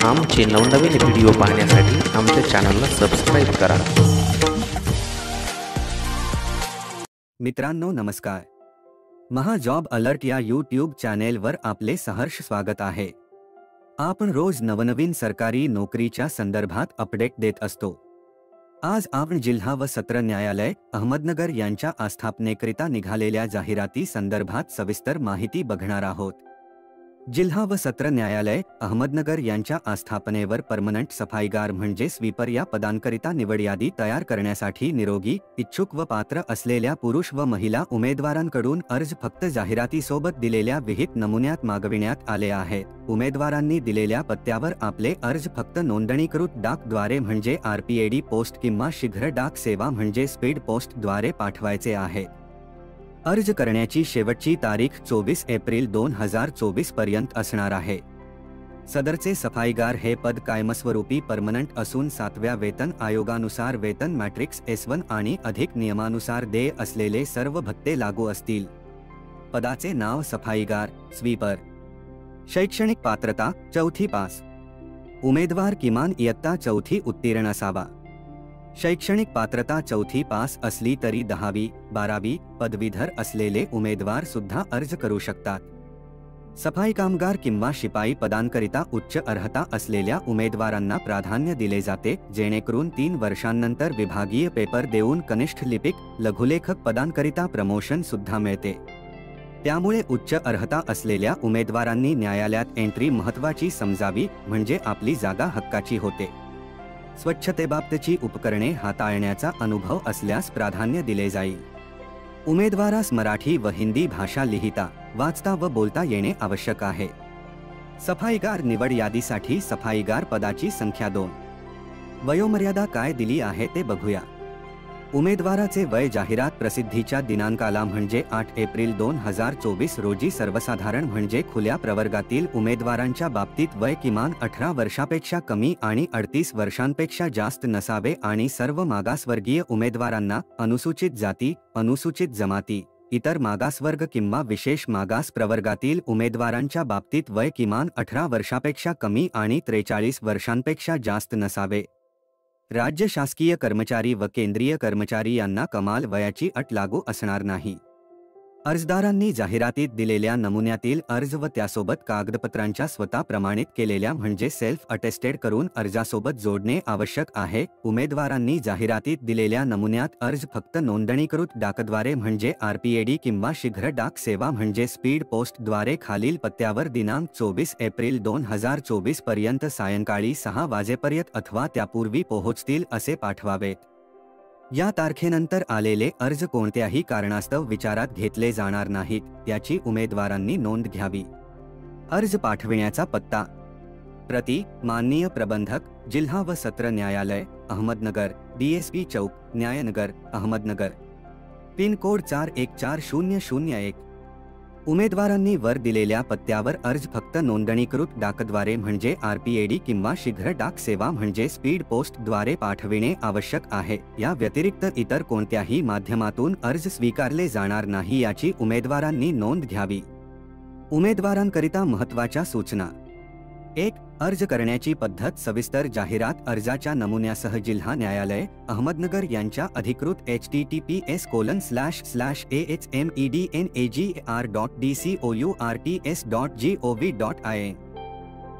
आमचे नवनवीन व्हिडिओ पाहण्यासाठी आमच्या चॅनलला सबस्क्राईब करा। मित्रांनो नमस्कार, महा जॉब अलर्ट या यूट्यूब चॅनेलवर आपले सहर्ष स्वागत आहे। आपण रोज नवनवीन सरकारी नोकरीच्या संदर्भात अपडेट देत असतो। आज आपण जिल्हा व सत्र न्यायालय अहमदनगर यांच्या आस्थापनेकरिता निघालेल्या जाहिराती संदर्भात सविस्तर माहिती बघणार आहोत। जिल्हा व सत्र न्यायालय अहमदनगर यांच्या आस्थापनेवर परमनंट सफाईगार म्हणजे स्वीपर या पदांकरिता निवड यादी तयार करण्यासाठी निरोगी, इच्छुक व पात्र असलेल्या पुरुष व महिला उमेदवारांकडून अर्ज फक्त जाहिरातीसोबत दिलेल्या विहित नमुन्यात मागविण्यात आले आहेत। उमेदवारांनी दिलेल्या पत्त्यावर आपले अर्ज फक्त नोंदणीकृत डाकद्वारे म्हणजे RPAD पोस्ट किंवा शीघ्र डाक सेवा म्हणजे स्पीड पोस्ट द्वारे पाठवायचे आहेत। अर्ज करण्याची शेवटची तारीख 24 एप्रिल 2024 पर्यंत असणार आहे। सदरचे सफाईगार हे पद कायमस्वरूपी परमनंट असून 7व्या वेतन आयोगानुसार वेतन मॅट्रिक्स S1 आणि अधिक नियमानुसार देय असलेले सर्व भत्ते लागू असतील। पदाचे नाव सफाईगार स्वीपर। शैक्षणिक पात्रता 4थी पास। उमेदवार किमान इयत्ता 4थी उत्तीर्ण असावा। शैक्षणिक पात्रता 4थी पास असली तरी 10वी, 12वी पदवीधर असलेले उमेदवार सुद्धा अर्ज करू शकतात। सफाई कामगार किंवा शिपाई पदांकरिता उच्च अर्हता असलेल्या उमेदवारांना प्राधान्य दिले जाते, जेणेकरून 3 वर्षांनंतर विभागीय पेपर देऊन कनिष्ठ लिपिक, लघुलेखक पदांकरिता प्रमोशन सुद्धा मिळते। त्यामुळे उच्च अर्हता असलेल्या उमेदवारांनी न्यायालयात एंट्री महत्त्वाची समजावी, म्हणजे आपली जागा हक्काची होते। स्वच्छतेबाबतची उपकरणे हाताळण्याचा अनुभव असल्यास प्राधान्य दिले जाईल। उमेदवारास मराठी व हिंदी भाषा लिहिता, वाचता व बोलता येणे आवश्यक आहे। सफाईगार निवड यादीसाठी सफाईगार पदाची संख्या 2। वयोमर्यादा काय दिली आहे ते बघूया। उमेदवाराचे वय जाहिरात प्रसिद्धीच्या दिनांकाला म्हणजे 8 एप्रिल 2024 रोजी सर्वसाधारण म्हणजे खुल्या प्रवर्गातील उमेदवारांच्या बाबतीत वय किमान 18 वर्षापेक्षा कमी आणि 38 वर्षांपेक्षा जास्त नसावे आणि सर्व मागासवर्गीय उमेदवारांना, अनुसूचित जाती, अनुसूचित जमाती, इतर मागासवर्ग किंवा विशेष मागास प्रवर्गातील उमेदवारांच्या बाबतीत वय किमान 18 वर्षापेक्षा कमी आणि 43 वर्षांपेक्षा जास्त नसावे। राज्य शासकीय कर्मचारी व केंद्रीय कर्मचारी यांना कमाल वयाची अट लागू असणार नाही। अर्जदारांनी जाहिरातीत दिलेल्या नमुन्यातील अर्ज व त्यासोबत कागदपत्रांच्या स्वतः प्रमाणित केलेल्या म्हणजे सेल्फ अटेस्टेड करून अर्जासोबत जोडणे आवश्यक आहे। उमेदवारांनी जाहिरातीत दिलेल्या नमुन्यात अर्ज फक्त नोंदणीकृत डाकद्वारे म्हणजे RPAD किंवा शीघ्र डाक सेवा म्हणजे स्पीड पोस्ट द्वारे खालील पत्त्यावर दिनांक 24 एप्रिल 2024 पर्यंत सायंकाळी 6 वाजेपर्यंत अथवा त्यापूर्वी पोहोचतील असे पाठवावेत। या तारखेनंतर आलेले अर्ज कोणत्याही कारणास्तव विचारात घेतले जाणार नाहीत, याची उमेदवारांनी नोंद घ्यावी। अर्ज पाठविण्याचा पत्ता: प्रति माननीय प्रबंधक, जिल्हा व सत्र न्यायालय Ahmednagar, DSP chowk, Nyayanagar, Ahmednagar. Pin code 414001। उमेदवारांनी वर दिलेल्या पत्त्यावर अर्ज फक्त नोंदणीकृत डाकद्वारे म्हणजे RPAD किंवा शीघ्र डाक सेवा म्हणजे स्पीड पोस्ट द्वारे पाठविणे आवश्यक आहे। या व्यतिरिक्त इतर कोणत्याही माध्यमातून अर्ज स्वीकारले जाणार नाही, याची उमेदवारांनी नोंद घ्यावी। उमेदवारांकरिता महत्त्वाच्या सूचना: 1. अर्ज करण्याची पद्धत सविस्तर जाहिरात अर्जाच्या नमुन्यासह जिल्हा न्यायालय अहमदनगर यांच्या अधिकृत https://ahmednagar.dcourts.gov.in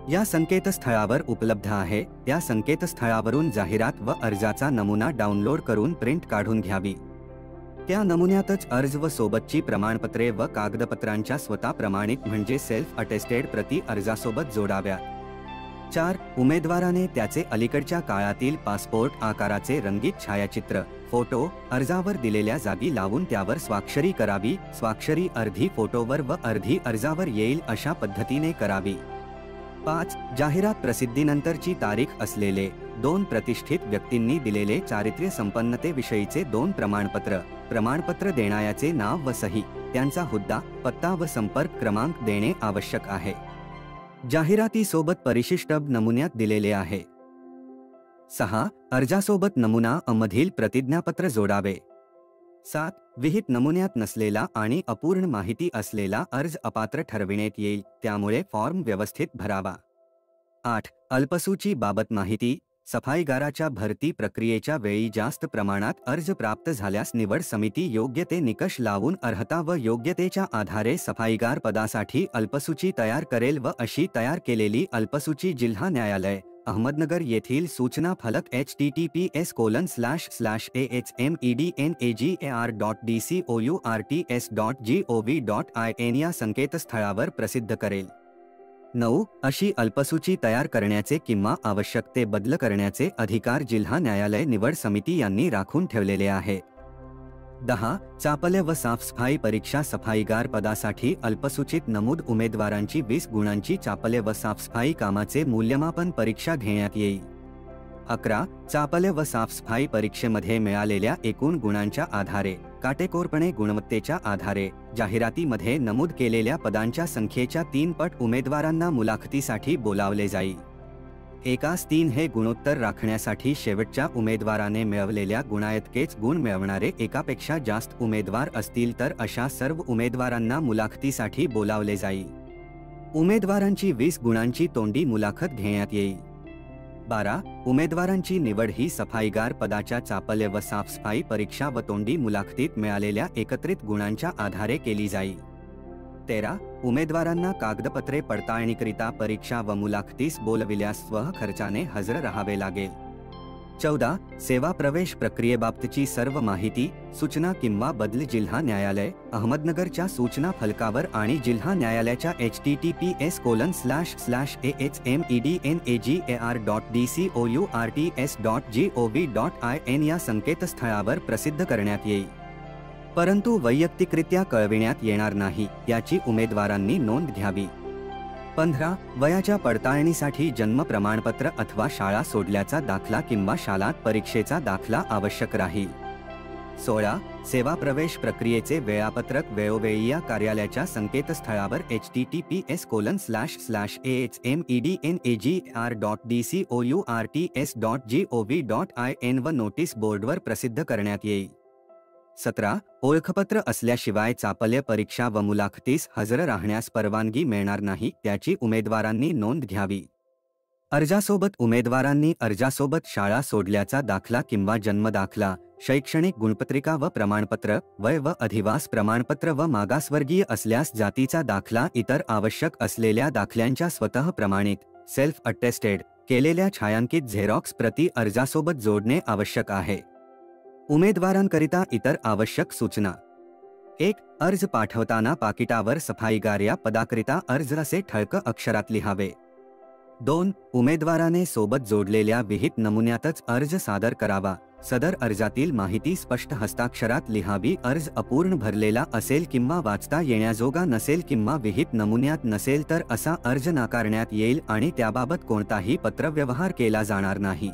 या संकेतस्थळावर उपलब्ध आहे। त्या संकेतस्थळावरून जाहिरात व अर्जाचा नमुना डाउनलोड करून प्रिंट काढून घ्यावी। त्या नमुन्यातच अर्ज व सोबतची प्रमाणपत्रे व कागदपत्रांच्या स्वतः प्रमाणित म्हणजे सेल्फ अटेस्टेड प्रती अर्जासोबत जोडाव्यात। 4. उमेदवाराने त्याचे अलीकडच्या काळातील पासपोर्ट आकाराचे रंगीत छायाचित्र, फोटो अर्जावर दिलेल्या जागी लावून त्यावर स्वाक्षरी करावी। स्वाक्षरी अर्धी फोटोवर व अर्धी अर्जावर येईल अशा पद्धतीने करावी। 5. जाहिरात प्रसिद्धीनंतरची तारीख असलेले 2 प्रतिष्ठित व्यक्तींनी दिलेले चारित्र्य संपन्नतेविषयीचे 2 प्रमाणपत्र, प्रमाणपत्र देणाऱ्याचे नाव व सही, त्यांचा हुद्दा, पत्ता व संपर्क क्रमांक देणे आवश्यक आहे। जाहिरातीसोबत परिशिष्ट नमुन्यात दिलेले आहे। 6. अर्जासोबत नमुना मधील प्रतिज्ञापत्र जोडावे। 7. विहित नमुन्यात नसलेला आणि अपूर्ण माहिती असलेला अर्ज अपात्र ठरविण्यात येईल, त्यामुळे फॉर्म व्यवस्थित भरावा। 8. अल्पसूची बाबत माहिती. सफाईगाराच्या भरती प्रक्रियेच्या वेळी जास्त प्रमाणात अर्ज प्राप्त झाल्यास निवड समिती योग्य ते निकष लावून अर्हता व योग्यतेच्या आधारे सफाईगार पदासाठी अल्पसूची तयार करेल व अशी तयार केलेली अल्पसूची जिल्हा न्यायालय अहमदनगर येथील सूचना फलक https://ahmednagr.dcourt.gov.in या संकेतस्थळावर प्रसिद्ध करेल. 9. अशी अल्पसूची तयार करण्याचे किंवा आवश्यकते बदल करण्याचे अधिकार जिल्हा न्यायालय निवड समिती यांनी राखून ठेवलेले आहे. 10. चापल्य व साफसफाई परीक्षा. सफाईगार पदासाठी अल्पसूचित नमूद उमेदवारांची 20 गुणांची चापल्य व साफसफाई कामाचे मूल्यमापन परीक्षा घेण्यात येईल. 11. चापल्य व साफसफाई परीक्षेमध्ये मिळालेल्या एकूण गुणांच्या आधारे काटेकोरपणे गुणवत्तेच्या आधारे जाहिरातीमध्ये नमूद केलेल्या पदांच्या संख्येच्या 3 पट उमेदवारांना मुलाखतीसाठी बोलावले जाईल. एकास 3 हे गुणोत्तर राखण्यासाठी शेवटच्या उमेदवाराने मिळवलेल्या गुणाइतकेच गुण मिळवणारे एकापेक्षा जास्त उमेदवार असतील तर अशा सर्व उमेदवारांना मुलाखतीसाठी बोलावले जाईल. उमेदवारांची 20 गुणांची तोंडी मुलाखत घेण्यात येईल. 12. उमेदवारांची निवड ही सफाईगार पदाच्या चापल्य व साफसफाई परीक्षा व तोंडी मुलाखतीत मिळालेल्या एकत्रित गुणांच्या आधारे केली जाईल. 13. उमेदवारांना कागदपत्रे पडताळणीकरिता परीक्षा व मुलाखतीस बोलविल्यास स्वखर्चाने हजर राहावे लागेल. 14. सेवा प्रवेश प्रक्रियेबाबतची सर्व माहिती, सूचना किंवा बदल जिल्हा न्यायालय अहमदनगरच्या सूचना फलकावर आणि जिल्हा न्यायालयाच्या https://ahmednagr.dcourt.gov.in या संकेतस्थळावर प्रसिद्ध करण्यात येईल. परंतु वैयक्तिकरित्या कळविण्यात येणार नाही याची उमेदवारांनी नोंद घ्यावी. 15. वयाच्या पडताळणीसाठी जन्म प्रमाणपत्र अथवा शाळा सोडल्याचा दाखला किंवा शाळात परीक्षेचा दाखला आवश्यक राहील. 16. सेवा प्रवेश प्रक्रियेचे वेळापत्रक वेळोवेळी या कार्यालयाच्या संकेतस्थळावर https://ahmednagr.dcourt.gov.in व नोटीस बोर्डवर प्रसिद्ध करण्यात येईल. 17. ओळखपत्र असल्याशिवाय चापल्य परीक्षा व मुलाखतीस हजर राहण्यास परवानगी मिळणार नाही त्याची उमेदवारांनी नोंद घ्यावी. अर्जासोबत उमेदवारांनी अर्जासोबत शाळा सोडल्याचा दाखला किंवा जन्मदाखला, शैक्षणिक गुणपत्रिका व प्रमाणपत्र, वय व अधिवास प्रमाणपत्र व मागासवर्गीय असल्यास जातीचा दाखला इतर आवश्यक असलेल्या दाखल्यांच्या स्वतः प्रमाणित सेल्फ अटेस्टेड केलेल्या छायांकित झेरॉक्स प्रती अर्जासोबत जोडणे आवश्यक आहे. उमेदवारांकरिता इतर आवश्यक सूचना. 1. अर्ज पाठवताना पाकिटावर सफाईगार या पदाकरिता अर्ज असे ठळक अक्षरात लिहावे. 2. उमेदवाराने सोबत जोडलेल्या विहित नमुन्यातच अर्ज सादर करावा. सदर अर्जातील माहिती स्पष्ट हस्ताक्षरात लिहावी. अर्ज अपूर्ण भरलेला असेल किंवा वाचता येण्याजोगा नसेल किंवा विहित नमुन्यात नसेल तर असा अर्ज नाकारण्यात येईल आणि त्याबाबत कोणताही पत्रव्यवहार केला जाणार नाही.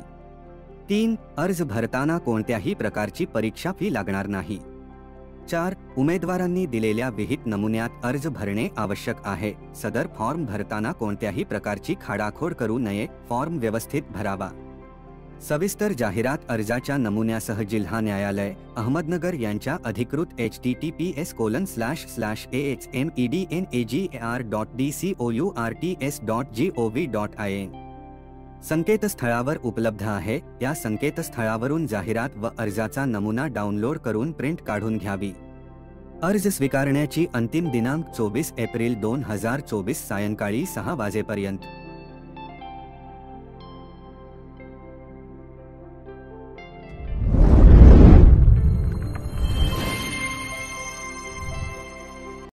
3. अर्ज भरताना कोणत्याही प्रकारची परीक्षा फी लागणार नाही. 4. उमेदवारांनी दिलेल्या विहित नमुन्यात अर्ज भरणे आवश्यक आहे. सदर फॉर्म भरताना कोणत्याही प्रकारची खाडाखोड करू नये. फॉर्म व्यवस्थित भरावा. सविस्तर जाहिरात अर्जाच्या नमुन्यासह जिल्हा न्यायालय अहमदनगर यांच्या अधिकृत https://ahmednagr.dcourt.gov.in संकेतस्थळावर उपलब्ध आहे. या संकेतस्थळावरून जाहिरात व अर्जाचा नमुना डाउनलोड करून प्रिंट काढून घ्यावी. अर्ज स्वीकारण्याची अंतिम दिनांक 24 एप्रिल 2024 सायंकाळी 6 वाजेपर्यंत.